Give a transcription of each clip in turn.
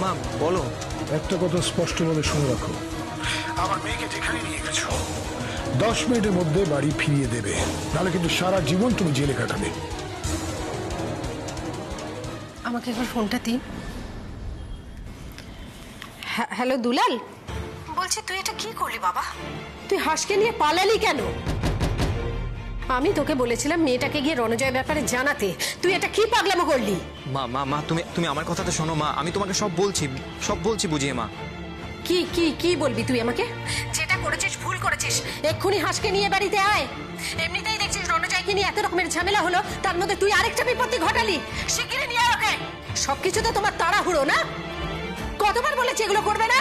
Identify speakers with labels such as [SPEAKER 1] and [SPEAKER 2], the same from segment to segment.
[SPEAKER 1] মা বলো।
[SPEAKER 2] একটা কথা স্পষ্টভাবে শুনে রাখো, আমার মেয়েকে যেখানে নিয়ে গেছো 10 মিনিটের মধ্যে বাড়ি ফিরিয়ে দেবে, নাহলে কিন্তু সারা জীবন তুমি জেলে কাটাবে।
[SPEAKER 3] আমাকে একবার ফোনটা দিন। হ্যালো দুলাল, বলছি তুই এটা কি করলি বাবা? তুই হাঁসকে নিয়ে পালালি কেন? আমি তোকে বলেছিলাম মেয়েটাকে গিয়ে রণজয়ের ব্যাপারে জানাতে, তুই এটা কি পাগলামো করলি?
[SPEAKER 1] মা মা মা তুমি আমার কথাটা শোনো মা, আমি তোমাকে সব বলছি বুঝিয়ে মা।
[SPEAKER 3] কি কি কি বলবি তুই আমাকে? যেটা করেছিস ভুল করেছিস, এক্ষুনি হাঁসকে নিয়ে বাড়িতে আয়। এমনিতেই দেখছিস রণজয়কে নিয়ে এত রকমের ঝামেলা হলো, তার মধ্যে তুই আরেকটা বিপত্তি ঘটালি। শিগগিরই নিয়ে আয় ওকে। সবকিছুতে তোমার তাড়াহুড়ো না? কতবার বলেছি এগুলো করবে না?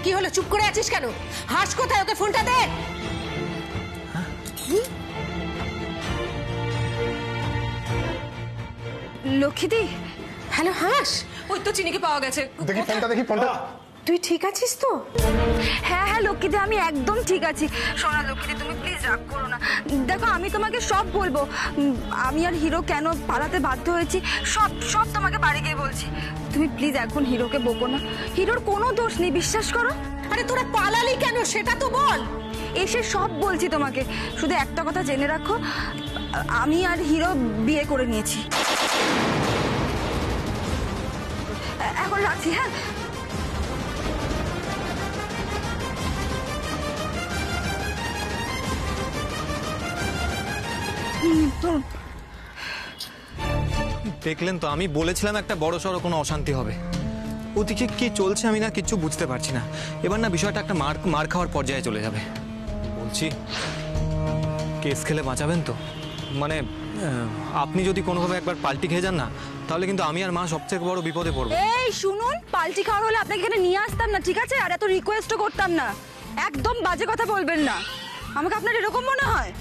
[SPEAKER 3] কি হলো, চুপ করে আছিস কেন? হাঁস কোথায়? ওকে ফোনটা দে।
[SPEAKER 4] লক্ষ্মীদি।
[SPEAKER 3] হ্যালো হাঁস,
[SPEAKER 4] ওই তো চিনিকে পাওয়া গেছে।
[SPEAKER 2] দেখি ফোনটা।
[SPEAKER 3] তুই ঠিক আছিস তো?
[SPEAKER 4] হ্যাঁ হ্যাঁ লক্ষ্মীদি, আমি একদম ঠিক আছি। শোনা লক্ষ্মীদি, তুমি প্লিজ রাগ করো না। দেখো আমি তোমাকে সব বলবো, আমি আর হিরো কেন পালাতে বাধ্য হয়েছি সব সব তোমাকে বাড়ি গিয়ে বলছি। তুমি প্লিজ এখন হিরোকে বকো না, হিরোর কোনো দোষ নেই, বিশ্বাস করো।
[SPEAKER 3] আরে তোরা পালালি কেন সেটা তো বল।
[SPEAKER 4] এসে সব বলছি তোমাকে, শুধু একটা কথা জেনে রাখো, আমি আর হিরো বিয়ে করে নিয়েছি। এখন রাখছি, হ্যাঁ।
[SPEAKER 1] দেখলেন তো, আমি বলেছিলাম একটা বড় সড়ো কোনো অশান্তি হবে। ওদিকে কি চলছে আমি না কিচ্ছু বুঝতে পারছি না। এবার না বিষয়টা একটা মার খাওয়ার পর্যায়ে চলে যাবে। বলছি কেস খেলে বাঁচাবেন তো? মানে আপনি যদি কোনোভাবে একবার পাল্টি খেয়ে যান না, তাহলে কিন্তু আমি আর মা সবথেকে বড় বিপদে পড়বো।
[SPEAKER 4] এই শুনুন, পাল্টি খাওয়ার হলে আপনাকে এখানে নিয়ে আসতাম না, ঠিক আছে? আর এত রিকোয়েস্টও করতাম না। একদম বাজে কথা বলবেন না। আমাকে আপনার এরকম মনে হয়?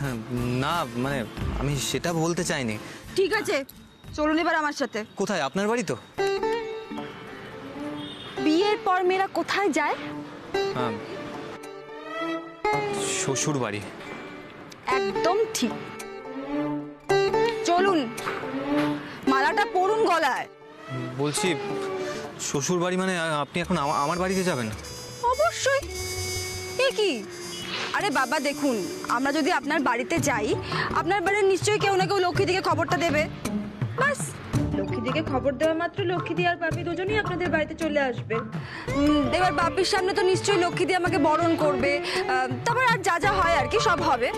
[SPEAKER 1] হ্যাঁ, না মানে আমি সেটা বলতে চাইনি।
[SPEAKER 4] ঠিক আছে, চলুন এবার আমার সাথে।
[SPEAKER 1] কোথায়? আপনার বাড়ি তো?
[SPEAKER 4] বিয়ের পর মেয়েরা কোথায় যায়?
[SPEAKER 1] শ্বশুর বাড়ি।
[SPEAKER 4] একদম ঠিক। চলুন, মালাটা পরুন গলায়।
[SPEAKER 1] বলছি শ্বশুর বাড়ি মানে আপনি এখন আমার বাড়িতে যাবেন?
[SPEAKER 4] অবশ্যই। এ কি? আরে বাবা দেখুন, আমরা যদি আপনার বাড়িতে যাই, আপনার বাড়ির নিশ্চয়ই কেউ না কেউ লক্ষ্মীদিকে খবরটা দেবে। বাস, লক্ষ্মীদিকে খবর দেওয়া মাত্র লক্ষ্মীদি আর বাপি দুজনেই আপনাদের বাড়িতে চলে আসবে। এবার বাপির সামনে তো নিশ্চয়ই লক্ষ্মীদি আমাকে বরণ করবে, তারপর আর যা যা হয় আর কি সব হবে।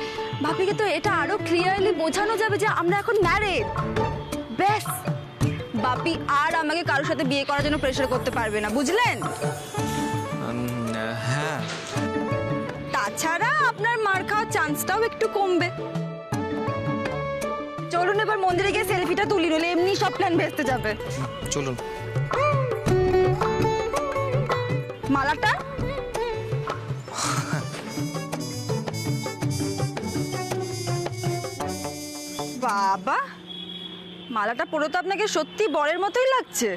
[SPEAKER 4] বাপিকে তো এটা আরো ক্লিয়ারলি বোঝানো যাবে যে আমরা এখন ম্যারেড। ব্যাস, বাপি আর আমাকে কারোর সাথে বিয়ে করার জন্য প্রেশার করতে পারবে না, বুঝলেন?
[SPEAKER 1] হ্যাঁ।
[SPEAKER 4] তাছাড়া আপনার মার খাওয়ার চান্সটাও একটু কমবে। চলুন এবার মন্দিরে গিয়ে সেলফিটা তুলি, নইলে এমনি সব প্ল্যান ভেস্তে যাবে।
[SPEAKER 1] চলুন।
[SPEAKER 4] মালাটা বাবা, মালাটা পরে তো আপনাকে সত্যি বরের মতোই লাগছে।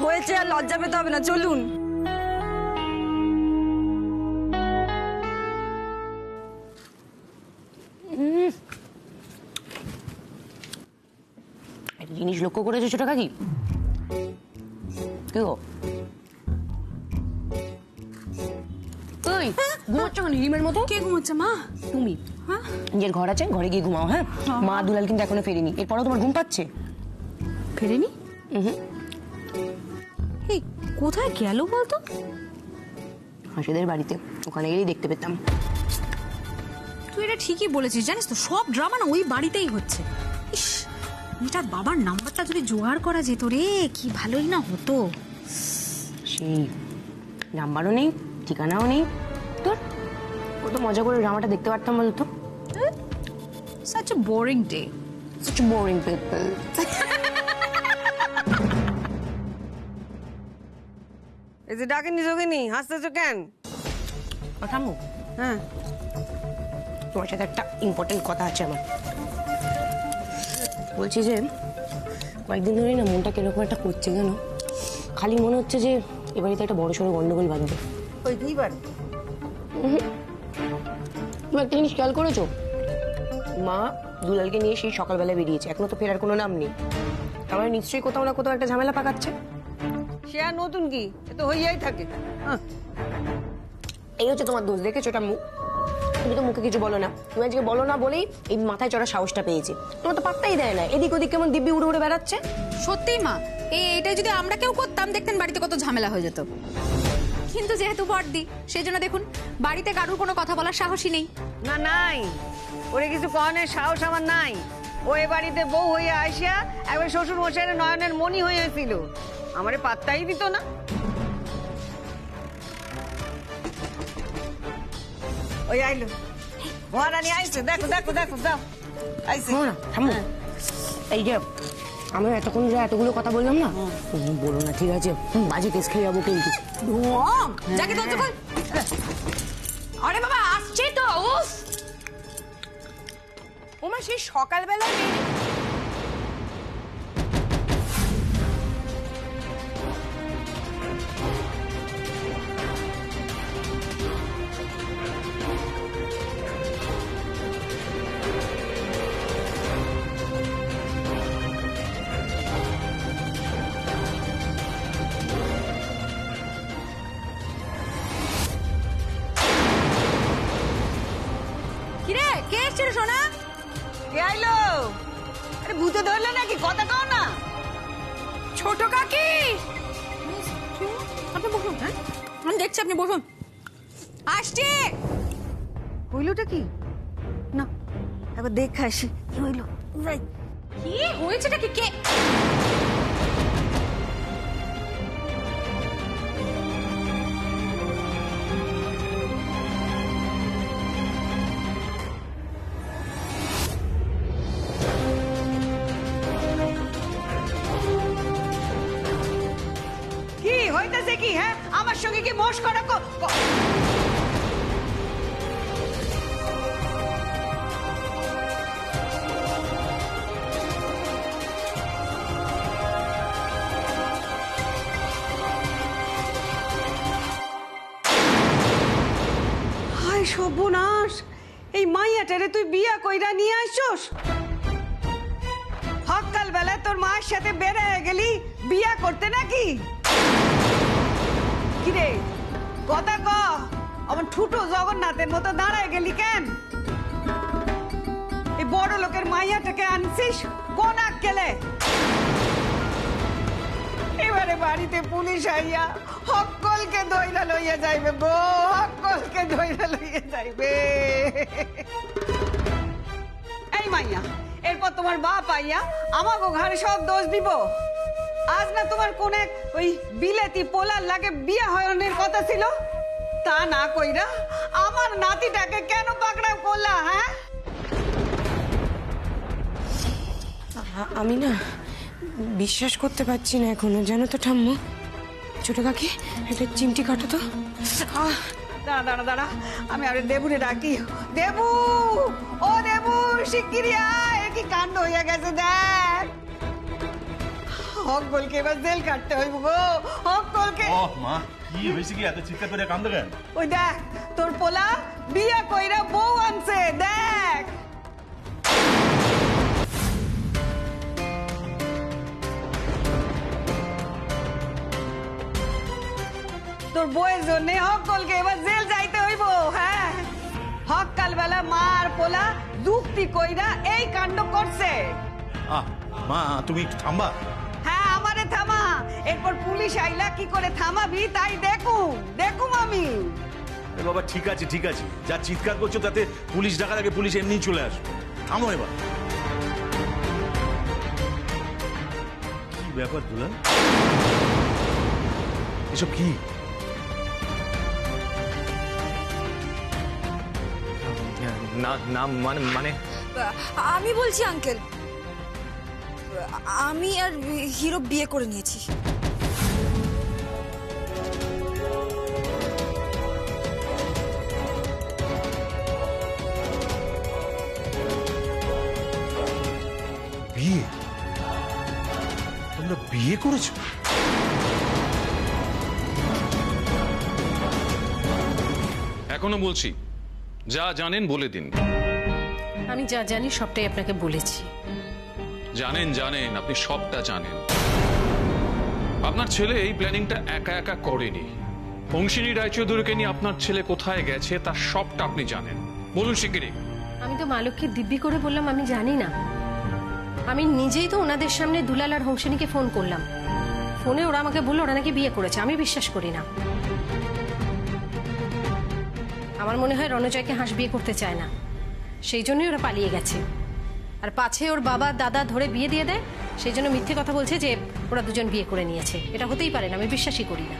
[SPEAKER 4] হয়েছে, আর লজ্জা পেতে হবে না, চলুন।
[SPEAKER 5] একটা জিনিস লক্ষ্য করেছো ছোট কাকি? কি গো, ওই ঘুমাচ্ছ কেন হিমের মতো?
[SPEAKER 4] কে ঘুমাচ্ছে? মা।
[SPEAKER 5] তুমি নিজের ঘর আছে, ঘরে গিয়ে ঘুমাও। হ্যাঁ, মা দুলাল কিন্তু এখনো ফেরেনি, এরপরও তোমার ঘুম পাচ্ছে?
[SPEAKER 4] ফেরেনি? এই কোথায় গেল বলতো?
[SPEAKER 5] হাসিদের বাড়িতে, ওখানে গেলেই দেখতে পেতাম।
[SPEAKER 6] তুই এটা ঠিকই বলেছিস, জানিস তো সব ড্রামা না ওই বাড়িতেই হচ্ছে। ইস, মেয়েটার বাবার নাম্বারটা যদি জোগাড় করা যেত রে, কি ভালোই না হতো।
[SPEAKER 5] সেই নাম্বারও নেই, ঠিকানাও নেই। তোর কত মজা করে ড্রামাটা দেখতে পারতাম বলতো।
[SPEAKER 6] such a boring day,
[SPEAKER 5] such boring people.
[SPEAKER 7] এই যে ডাকেনি যোগিনী, হাসতেছো কেন?
[SPEAKER 5] থামো।
[SPEAKER 7] হ্যাঁ,
[SPEAKER 5] তোমার সাথে একটা ইম্পর্টেন্ট কথা আছে আমার। বলছি যে কয়েকদিন ধরেই না মনটা কিরকম একটা করছে কেন, খালি মনে হচ্ছে যে এবারে তো একটা বড় সড়ো গন্ডগোল বাঁধবে।
[SPEAKER 7] ওই দুইবার
[SPEAKER 5] তুমি একটা জিনিস খেয়াল করেছো? মা দুলালকে নিয়ে সেই সকালবেলা বেরিয়েছে, এখনো তো ফেরার কোনো নাম নেই। আমার নিশ্চয়ই কোথাও না কোথাও একটা ঝামেলা পাকাচ্ছে।
[SPEAKER 7] সে আর নতুন কি, এ তো হইয়াই থাকে। হ্যাঁ।
[SPEAKER 5] এই হচ্ছে তোমার দোষ, দেখেছো টাম্মু? তুমি তো মুখে কিছু বলো না, তুমি আজকে বলো না বলেই এই মাথায় চড়া সাহসটা পেয়েছি। তোমার তো পাত্তাই দেয় না, এদিক ওদিক কেমন দিব্যি উড়ে উড়ে বেড়াচ্ছে।
[SPEAKER 6] সত্যিই মা, এটাই যদি আমরা কেউ করতাম দেখতেন বাড়িতে কত ঝামেলা হয়ে যেত। কিন্তু যেহেতু বড়দি, সেই জন্য দেখুন বাড়িতে কারুর কোনো কথা বলার সাহসই নেই।
[SPEAKER 7] না নাই, ওরে কিছু কনের সাহস আমার নাই। ও এ বাড়িতে বউ হইয়া আসিয়া একবার শ্বশুর মশাইয়ের নয়নের মণি হইয়াছিল, আমারে পাত্তাই দিত না। ওই আইলো, মহারানী আইছে, দেখো দেখো দেখো, যাও আইছে।
[SPEAKER 5] শোনো না ঠাম্মু, এই যে আমি এতক্ষণ যে এতগুলো কথা বললাম না, তুমি বলো না, ঠিক আছে? বাজে কেস খেয়ে যাবো কিন্তু।
[SPEAKER 6] যাকে তো কই, আরে বাবা আসছে তো। উফ,
[SPEAKER 4] ওমা সেই সকালবেলা
[SPEAKER 6] কিরে কে এসেছিল সোনা?
[SPEAKER 7] কে আইলো? আরে ভূতে ধরলো নাকি, কথা কও না।
[SPEAKER 6] ছোট কাকি, আপনি বসুন। হ্যাঁ আমি দেখছি, আপনি বসুন। আসছি।
[SPEAKER 7] হইলোটা কি? না একবার দেখে আসি কি হইলো। যাই।
[SPEAKER 6] কি হয়েছেটা কি? কে?
[SPEAKER 7] কি হইতাছে কি? হ্যাঁ আমার সঙ্গে কি মোশ করা হায় সর্বনাশ, এই মাইয়াটারে তুই বিয়া কইরা নিয়ে আসছস? সকাল বেলায় তোর মায়ের সাথে বেড়ায় গেলি বিয়া করতে নাকি? কিরে কথা ক, আমার ঠুটো জগন্নাথের মতো দাঁড়ায় গেলি কেন? এই বড় লোকের মাইয়াটাকে আনছিস কোন আক্কেলে? এবারে বাড়িতে পুলিশ আইয়া হক্কলকে ধইরা লইয়া যাইবে গো, হক্কলকে ধইরা লইয়া যাইবে। এই মাইয়া, এরপর তোমার বাপ আইয়া আমাকে ঘরে সব দোষ দিব। আজ না তোমার কোন এক ওই বিলেতি পোলার লাগে বিয়া হয়নের কথা ছিল, তা না কইরা আমার নাতিটাকে কেন পাকড়াও করলা? হ্যাঁ
[SPEAKER 5] আমি না বিশ্বাস করতে পারছি না এখনো, জানো তো ঠাম্মু। ছোট কাকি একটা চিমটি কাটো তো।
[SPEAKER 7] দাঁড়া দাঁড়া দাঁড়া, আমি আরে দেবুরে ডাকি। দেবু, ও দেবু, শিগগিরই আয়, কি কাণ্ড হইয়া গেছে দেখ। হকগোলকে এবার জেল কাটতে হইব গো, হকগোলকে।
[SPEAKER 8] ও মা, কি হয়েছে কি এত চিৎকার করে কান্দো কেন?
[SPEAKER 7] ওই দেখ তোর পোলা বিয়া কইরা বউ আনছে, দেখ। তোর বউয়ের জন্য হকগোলকে এবার জেল যাইতে হইব। হ্যাঁ হকাল বেলা মা আর পোলা যুক্তি কইরা এই কাণ্ড করছে।
[SPEAKER 8] মা তুমি একটু থামবা।
[SPEAKER 7] হ্যাঁ আমারে থামা, এরপর পুলিশ আইলা কি করে থামাবি তাই দেখুম আমি।
[SPEAKER 8] আরে বাবা ঠিক আছে ঠিক আছে, যা চিৎকার করছো তাতে পুলিশ ডাকার আগে পুলিশ এমনিই চলে আসবে। থামো এবার। কি ব্যাপার দুলাল, এসব কি?
[SPEAKER 1] না না মানে মানে
[SPEAKER 4] আমি বলছি আঙ্কেল, আমি আর হিরো বিয়ে করে নিয়েছি।
[SPEAKER 8] বিয়ে? তোমরা বিয়ে করেছো?
[SPEAKER 9] এখনো বলছি, যা জানেন বলে দিন।
[SPEAKER 3] আমি যা জানি সবটাই আপনাকে বলেছি।
[SPEAKER 9] জানেন জানেন, আপনি সবটা জানেন। আপনার ছেলে এই প্ল্যানিংটা একা একা করেনি। অংশিনী রায়চৌধুরীকে নিয়ে আপনার ছেলে কোথায় গেছে তার সবটা আপনি জানেন। বলুন শিগগিরই।
[SPEAKER 3] আমি তো মালককে দিব্যি করে বললাম আমি জানি না। আমি নিজেই তো ওনাদের সামনে দুলাল আর হংসিনীকে ফোন করলাম। ফোনে ওরা আমাকে বললো ওরা নাকি বিয়ে করেছে। আমি বিশ্বাস করি না। আমার মনে হয় রণজয়কে হাঁস বিয়ে করতে চায় না, সেই জন্যই ওরা পালিয়ে গেছে। আর পাছে ওর বাবা দাদা ধরে বিয়ে দিয়ে দেয়, সেই জন্য মিথ্যে কথা বলছে যে ওরা দুজন বিয়ে করে নিয়েছে। এটা হতেই পারে না, আমি বিশ্বাসই করি না।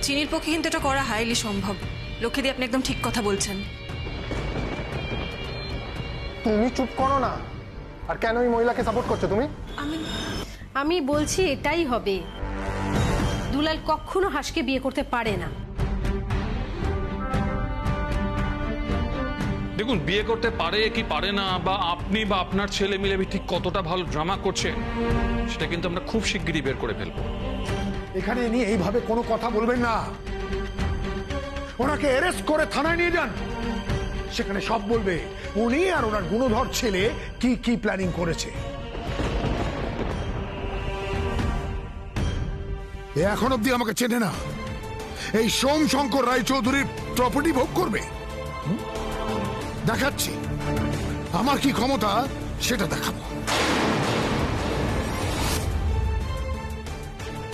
[SPEAKER 4] চিনির পক্ষে কিন্তু এটা করা হাইলি সম্ভব। লক্ষ্মীদি, আপনি একদম ঠিক কথা বলছেন।
[SPEAKER 10] তুমি চুপ করো না। আর কেন ওই মহিলাকে সাপোর্ট করছো তুমি?
[SPEAKER 3] আমি বলছি এটাই হবে। দুলাল কখনো হাঁসকে বিয়ে করতে পারে না।
[SPEAKER 9] দেখুন, বিয়ে করতে পারে কি পারে না, বা আপনি বা আপনার ছেলে মিলে ঠিক কতটা ভালো ড্রামা করছে, সেটা কিন্তু আমরা খুব শিগগিরই বের করে ফেলবো।
[SPEAKER 2] এখানে নিয়ে এইভাবে কোনো কথা বলবেন না। ওনাকে অ্যারেস্ট করে থানায় নিয়ে যান, সেখানে সব বলবে উনি আর ওনার গুণধর ছেলে কি কি প্ল্যানিং করেছে। এ এখন অব্দি আমাকে চেনে না, এই সোম শঙ্কর রায়চৌধুরীর প্রপার্টি ভোগ করবে। দেখাচ্ছি আমার কি ক্ষমতা, সেটা দেখাবো।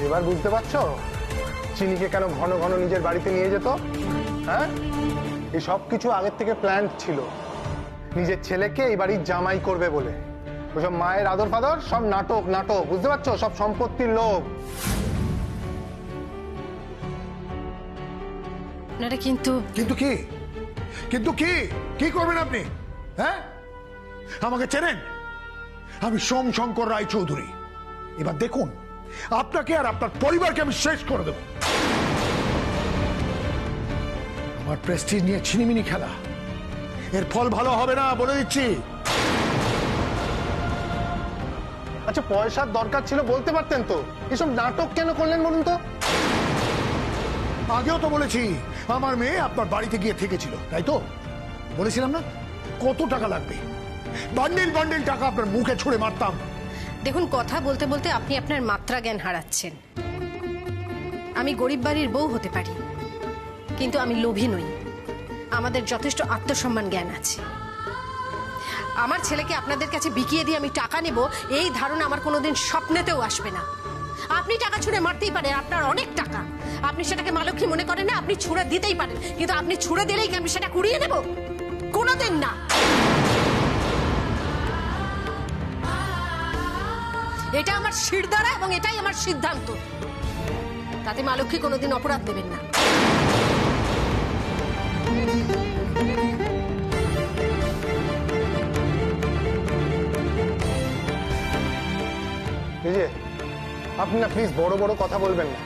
[SPEAKER 10] এবার বুঝতে পারছো চিনিকে কেন ঘন ঘন নিজের বাড়িতে নিয়ে যেত? হ্যাঁ, এই সব কিছু আগের থেকে প্ল্যান ছিল, নিজের ছেলেকে এই বাড়ির জামাই করবে বলে। ওসব মায়ের আদর ফাদর সব নাটক নাটক, বুঝতে পারছো? সব সম্পত্তির লোভ।
[SPEAKER 3] আপনারা কিন্তু
[SPEAKER 2] কিন্তু কি, কিন্তু কি কি করবেন আপনি? হ্যাঁ, আমাকে চেনেন? আমি সোম শঙ্কর রায়চৌধুরী। এবার দেখুন আপনাকে আর আপনার পরিবারকে আমি শেষ করে দেব। আমার প্রেস্টিজ নিয়ে ছিনিমিনি খেলা, এর ফল ভালো হবে না, বলে দিচ্ছি।
[SPEAKER 10] আচ্ছা, পয়সার দরকার ছিল বলতে পারতেন তো, এসব নাটক কেন করলেন বলুন তো?
[SPEAKER 2] আগেও তো বলেছি আমার মেয়ে আপনার বাড়িতে গিয়ে থেকেছিল, তাই তো? বলেছিলাম না? কত টাকা লাগবে? বান্ডিল বান্ডিল টাকা আপনার মুখে ছুঁড়ে মারতাম।
[SPEAKER 3] দেখুন, কথা বলতে বলতে আপনি আপনার মাত্রা জ্ঞান হারাচ্ছেন। আমি গরিব বাড়ির বউ হতে পারি, কিন্তু আমি লোভী নই। আমাদের যথেষ্ট আত্মসম্মান জ্ঞান আছে। আমার ছেলেকে আপনাদের কাছে বিকিয়ে দিয়ে আমি টাকা নেব, এই ধারণা আমার কোনোদিন স্বপ্নেতেও আসবে না। আপনি টাকা ছুঁড়ে মারতেই পারেন, আপনার অনেক টাকা, আপনি সেটাকে মালক্ষী মনে করেন না, আপনি ছুঁড়ে দিতেই পারেন, কিন্তু আপনি ছুঁড়ে দিলেই কি আমি সেটা কুড়িয়ে নেব? কোনোদিন না। এটা আমার শিরদাঁড়া এবং এটাই আমার সিদ্ধান্ত। তাতে মালক্ষী কোনোদিন অপরাধ দেবেন না।
[SPEAKER 10] এই যে, আপনি না প্লিজ বড় বড় কথা বলবেন না।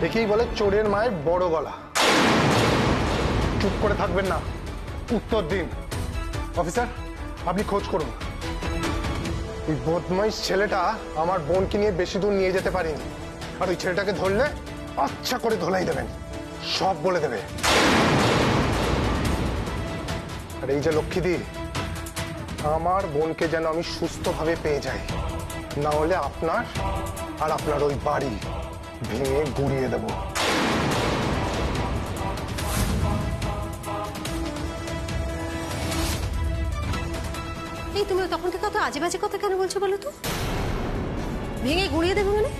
[SPEAKER 10] দেখেই বলে চোরের মায়ের বড় গলা। চুপ করে থাকবেন না, উত্তর দিন। অফিসার, আপনি খোঁজ করুন। এই বদমাইশ ছেলেটা আমার বোনকে নিয়ে বেশি দূর নিয়ে যেতে পারেনি, আর ওই ছেলেটাকে ধরলে আচ্ছা করে ধোলাই দেবেন, সব বলে দেবে। আর এই যে লক্ষ্মীদি, আমার বোনকে যেন আমি সুস্থভাবে পেয়ে যাই, না হলে আপনার আর আপনার ওই বাড়ি ভেঙে গুড়িয়ে দেব।
[SPEAKER 3] এই তুমি তখন থেকে তো আজে বাজে কথা কেন বলছো বলো তো? ভেঙে গুঁড়িয়ে দেবো মানে?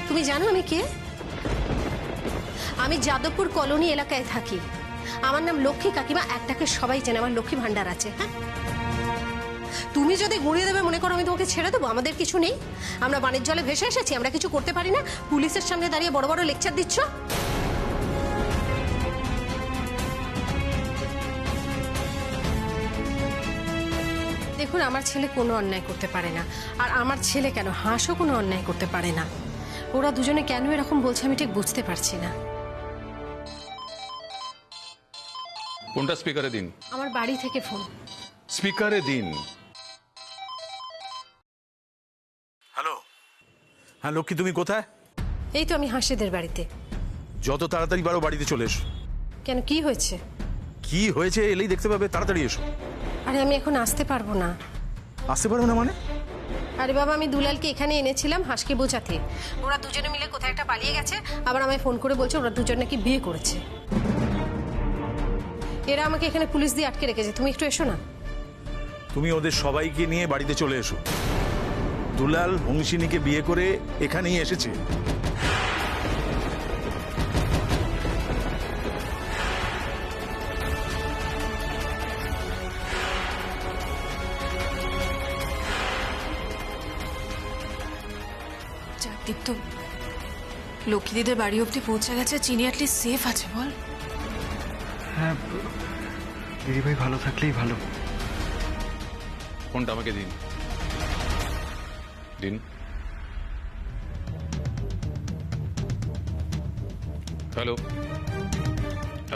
[SPEAKER 3] তুমি জানো আমি কে? আমি যাদবপুর কলোনি এলাকায় থাকি। আমার নাম লক্ষ্মী কাকিমা, একটাকে সবাই চেনে, আমার লক্ষ্মী ভান্ডার আছে। হ্যাঁ, তুমি যদি গুঁড়িয়ে দেবে মনে করো আমি তোমাকে ছেড়ে দেবো? আমাদের কিছু নেই, আমরা বাণের জলে ভেসে এসেছি, আমরা কিছু করতে পারি না। পুলিশের সামনে দাঁড়িয়ে বড় বড় লেকচার দিচ্ছ। দেখুন, আমার ছেলে কোনো অন্যায় করতে পারে না, আর আমার ছেলে কেন হাঁসও কোনো অন্যায় করতে পারে না। ওরা দুজনে কেন এরকম বলছে আমি ঠিক বুঝতে পারছি না।
[SPEAKER 9] কোনটা স্পিকারে দিন?
[SPEAKER 3] আমার বাড়ি থেকে ফোন।
[SPEAKER 9] স্পিকারে দিন।
[SPEAKER 8] হ্যালো। হ্যাঁ লক্ষ্মী, তুমি কোথায়?
[SPEAKER 3] এই তো আমি হাঁসেদের বাড়িতে।
[SPEAKER 8] যত তাড়াতাড়ি পারো বাড়িতে চলে এসো।
[SPEAKER 3] কেন, কি হয়েছে?
[SPEAKER 8] কি হয়েছে এলেই দেখতে পাবে, তাড়াতাড়ি এসো।
[SPEAKER 3] আরে আমি এখন আসতে পারবো না।
[SPEAKER 8] আসতে পারবে না মানে?
[SPEAKER 3] আরে বাবা, আমি দুলালকে এখানে এনেছিলাম হাঁসকে বোঝাতে। ওরা দুজনে মিলে কোথায় একটা পালিয়ে গেছে, আবার আমায় ফোন করে বলছে ওরা দুজন নাকি বিয়ে করেছে। এরা আমাকে এখানে পুলিশ দিয়ে আটকে রেখেছে। তুমি একটু এসো না।
[SPEAKER 8] তুমি ওদের সবাইকে নিয়ে বাড়িতে চলে এসো। দুলাল হংসিনীকে বিয়ে করে এখানেই এসেছে।
[SPEAKER 6] দীপ্ত, লক্ষ্মীদিদের বাড়ি অব্দি পৌঁছে গেছে, চিনি অ্যাটলিস্ট সেফ আছে বল।
[SPEAKER 1] হ্যাঁ দিদিভাই ভালো থাকলেই ভালো।
[SPEAKER 9] ফোনটা আমাকে দিন। দিন। হ্যালো,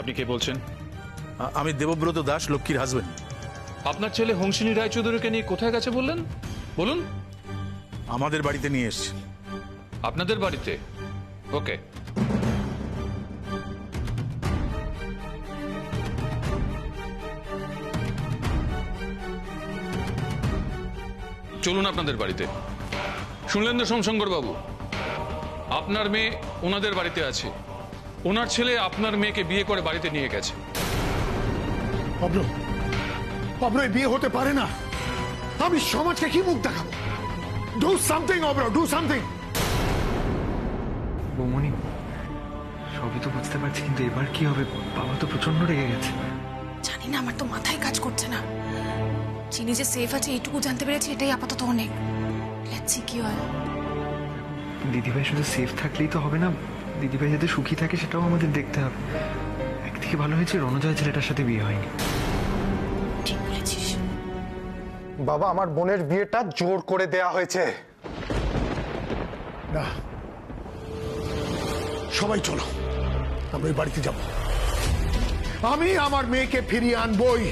[SPEAKER 9] আপনি কে বলছেন?
[SPEAKER 8] আমি দেবব্রত দাস, লক্ষ্মীর হাজবেন্ড।
[SPEAKER 9] আপনার ছেলে হংসিনী রায়চৌধুরীকে নিয়ে কোথায় গেছে বললেন? বলুন।
[SPEAKER 8] আমাদের বাড়িতে নিয়ে এসছে।
[SPEAKER 9] আপনাদের বাড়িতে? ওকে। চলুন আপনাদের বাড়িতে। শুনলেন তো সোমশঙ্কর বাবু, আপনার মেয়ে ওনাদের বাড়িতে আছে। ওনার ছেলে আপনার মেয়েকে বিয়ে করে বাড়িতে নিয়ে গেছে।
[SPEAKER 2] অব্র, অব্র, এই বিয়ে হতে পারে না। আমি সমাজকে কি মুখ দেখাবো? ডু সামথিং অব্র, ডু সামথিং।
[SPEAKER 1] বৌমনি, সবই তো বুঝতে পারছি, কিন্তু এবার কি হবে? বাবা তো প্রচন্ড রেগে গেছে।
[SPEAKER 6] জানি না, আমার তো মাথায় কাজ করছে না। চিনি যে সেফ আছে এইটুকু জানতে পেরেছি, এটাই আপাতত অনেক। লেটস সি কি হয়।
[SPEAKER 1] দিদিভাই শুধু সেফ থাকলেই তো হবে না, দিদিভাই যাতে সুখী থাকে সেটাও আমাদের দেখতে হবে। একদিকে ভালো হয়েছে রণজয় ছেলেটার সাথে বিয়ে হয়নি।
[SPEAKER 6] ঠিক বলেছিস
[SPEAKER 10] বাবা, আমার বোনের বিয়েটা জোর করে দেয়া হয়েছে।
[SPEAKER 2] না, সবাই চলো, আমরা ওই বাড়িতে যাব। আমি আমার মেয়েকে ফিরিয়ে আনবই।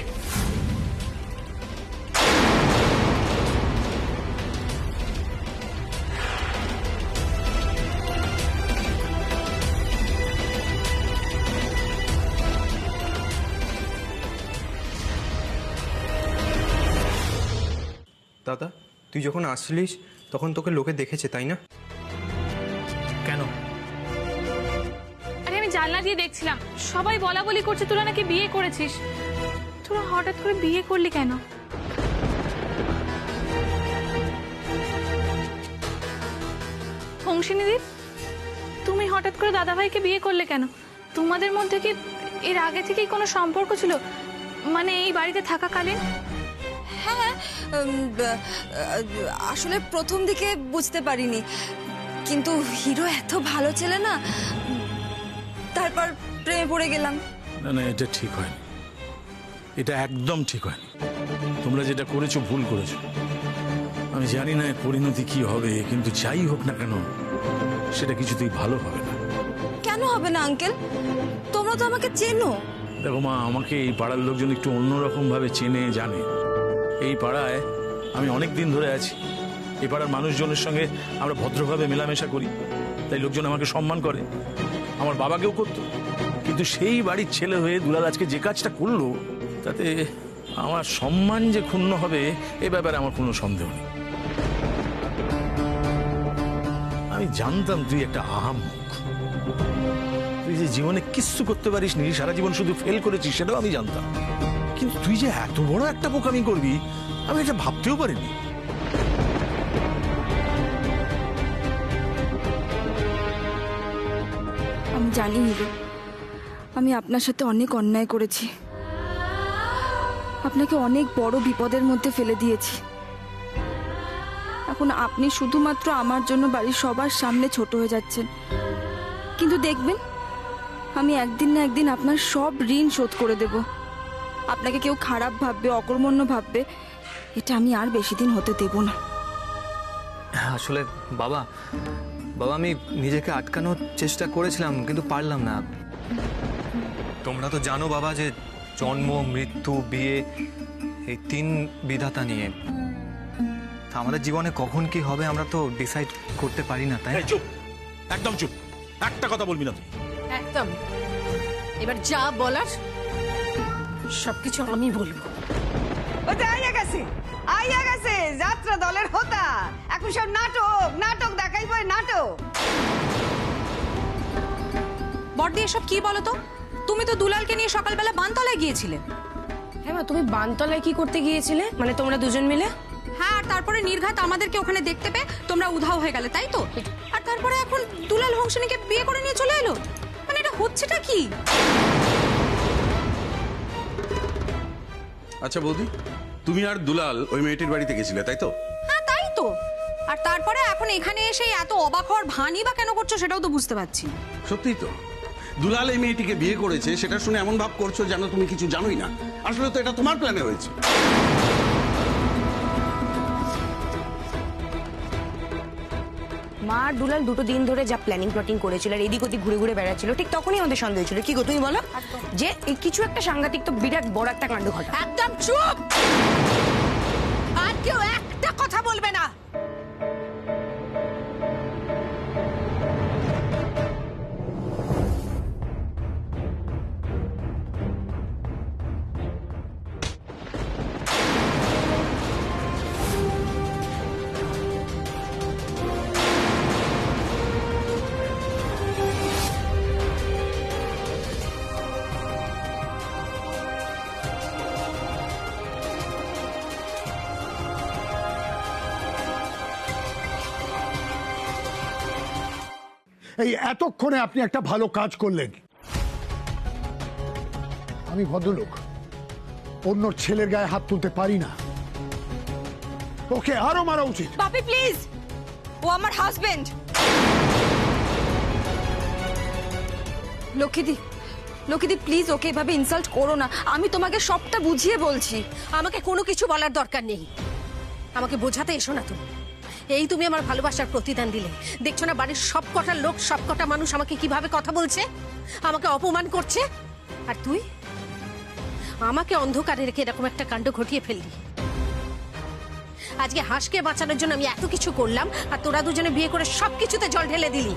[SPEAKER 1] দাদা, তুই যখন আসলিস তখন তোকে লোকে দেখেছে, তাই না? কেন?
[SPEAKER 11] আরে আমি জানলা দিয়ে দেখছিলাম, সবাই বলা বলি করছে তোরা নাকি বিয়ে করেছিস। তোরা হঠাৎ করে বিয়ে করলি কেন? হংসিনীদি, তুমি হঠাৎ করে দাদাভাইকে বিয়ে করলে কেন? তোমাদের মধ্যে কি এর আগে থেকেই কোনো সম্পর্ক ছিল, মানে এই বাড়িতে থাকাকালীন?
[SPEAKER 4] হ্যাঁ, আসলে প্রথম দিকে বুঝতে পারিনি, কিন্তু হিরো এত ভালো ছেলে না, তারপর প্রেমে পড়ে গেলাম।
[SPEAKER 8] না না, এটা ঠিক হয়নি, এটা একদম ঠিক হয়নি। তোমরা যেটা করেছো ভুল করেছো। আমি জানি না এর পরিণতি কি হবে, কিন্তু যাই হোক না কেন সেটা কিছুতেই ভালো হবে না।
[SPEAKER 4] কেন হবে না আঙ্কেল? তোমরা তো আমাকে চেনো।
[SPEAKER 8] দেখো মা, আমাকে এই পাড়ার লোকজন একটু অন্যরকম ভাবে চেনে জানে। এই পাড়ায় আমি অনেক দিন ধরে আছি। এই পাড়ার মানুষজনের সঙ্গে আমরা ভদ্রভাবে মেলামেশা করি, তাই লোকজন আমাকে সম্মান করে। আমার বাবাকেও করতো, কিন্তু সেই বাড়ির ছেলে হয়ে দুলাল আজকে যে কাজটা করলো তাতে আমার সম্মান যে ক্ষুণ্ণ হবে এ ব্যাপারে আমার কোনো সন্দেহ নেই। আমি জানতাম তুই একটা আহাম্মক, তুই যে জীবনে কিচ্ছু করতে পারিস নি, সারা জীবন শুধু ফেল করেছিস, সেটাও আমি জানতাম। কিন্তু তুই যে এত বড় একটা বোকামি করবি আমি এটা ভাবতেও পারিনি।
[SPEAKER 4] আমি জানি হিরো, আমি আপনার সাথে অনেক অন্যায় করেছি, আপনাকে অনেক বড় বিপদের মধ্যে ফেলে দিয়েছি। এখন আপনি শুধুমাত্র আমার জন্য বাড়ির সবার সামনে ছোট হয়ে যাচ্ছেন, কিন্তু দেখবেন আমি একদিন না একদিন আপনার সব ঋণ শোধ করে দেব। আপনাকে কেউ খারাপ ভাববে, অকর্মণ্য ভাববে, এটা আমি আর বেশি দিন হতে দেব না।
[SPEAKER 1] আসলে বাবা, আমি নিজেকে আটকানোর চেষ্টা করেছিলাম, কিন্তু পারলাম না। তোমরা তো জানো বাবা যে জন্ম, মৃত্যু, বিয়ে এই 3 বিধাতা নিয়ে। তা আমাদের জীবনে কখন কি হবে আমরা তো ডিসাইড করতে পারি না, তাই?
[SPEAKER 8] চুপ, একদম চুপ, একটা কথা বলবি না তুই।
[SPEAKER 3] একদম। এবার যা বলার সবকিছু আমি বলবো।
[SPEAKER 7] ওতে আইয়া গেছে যাত্রা দলের হোতা। এখন সব নাটক দেখাইবো, নাটক।
[SPEAKER 6] বড়দি এসব কি বলো তো? তুমি তো দুলালকে নিয়ে সকালবেলা বানতলায় গিয়েছিলে।
[SPEAKER 5] হ্যাঁ মা, তুমি বানতলায় কি করতে গিয়েছিলে? মানে তোমরা দুজন মিলে?
[SPEAKER 6] হ্যাঁ, আর তারপরে নির্ঘাত আমাদেরকে ওখানে দেখতে পেয়ে তোমরা উধাও হয়ে গেলে, তাই তো? আর তারপরে এখন দুলাল হংসিনীকে বিয়ে করে নিয়ে চলে এলো। মানে এটা হচ্ছেটা কি?
[SPEAKER 12] আচ্ছা বৌদি, তুমি আর দুলাল ওই মেয়েটির বাড়িতে গেছিলে তাই তো?
[SPEAKER 6] হ্যাঁ তাই তো। আর তারপরে এখন এখানে এসে এত অবাক হওয়ার ভানই বা কেন করছো সেটাও তো বুঝতে পারছি না।
[SPEAKER 12] সত্যিই তো, দুলাল এই মেয়েটিকে বিয়ে করেছে সেটা শুনে এমন ভাব করছো যেন তুমি কিছু জানোই না। আসলে তো এটা তোমার প্ল্যানে হয়েছে।
[SPEAKER 5] মা আর দুলাল দুটো দিন ধরে যা প্ল্যাটিং করেছিল আর এদিক ওদিক ঘুরে ঘুরে বেড়াচ্ছিল, ঠিক তখনই আমাদের সন্দেহ ছিল। কি গো তুমি বলো যে এই কিছু একটা সাংঘাতিক তো বিরাট বড় একটা কাণ্ড ঘটে।
[SPEAKER 3] একদম চুপ! আর কেউ একটা কথা বলবে না।
[SPEAKER 2] এই এতক্ষণে আপনি একটা ভালো কাজ করলেন। আমি ভদ্রলোক, অন্য ছেলের গায়ে হাত তুলতে পারি না। ওকে আরো মারা উচিত।
[SPEAKER 4] বাপি প্লিজ, ও আমার হাজবেন্ড। লক্ষ্মীদি প্লিজ ওকে এভাবে ইনসাল্ট করো না। আমি তোমাকে সবটা বুঝিয়ে বলছি।
[SPEAKER 3] আমাকে কোনো কিছু বলার দরকার নেই। আমাকে বোঝাতে এসো না তুমি। এই তুমি আমার ভালোবাসার প্রতিদান দিলে। দেখছো না বাড়ির সবকটা লোক, সবকটা মানুষ আমাকে কিভাবে কথা বলছে, আমাকে অপমান করছে। আর তুই আমাকে অন্ধকারে রেখে এরকম একটা কাণ্ড ঘটিয়ে ফেললি। আজকে হাঁসকে বাঁচানোর জন্য আমি এত কিছু করলাম, আর তোরা দুজনে বিয়ে করে সবকিছুতে জল ঢেলে দিলি।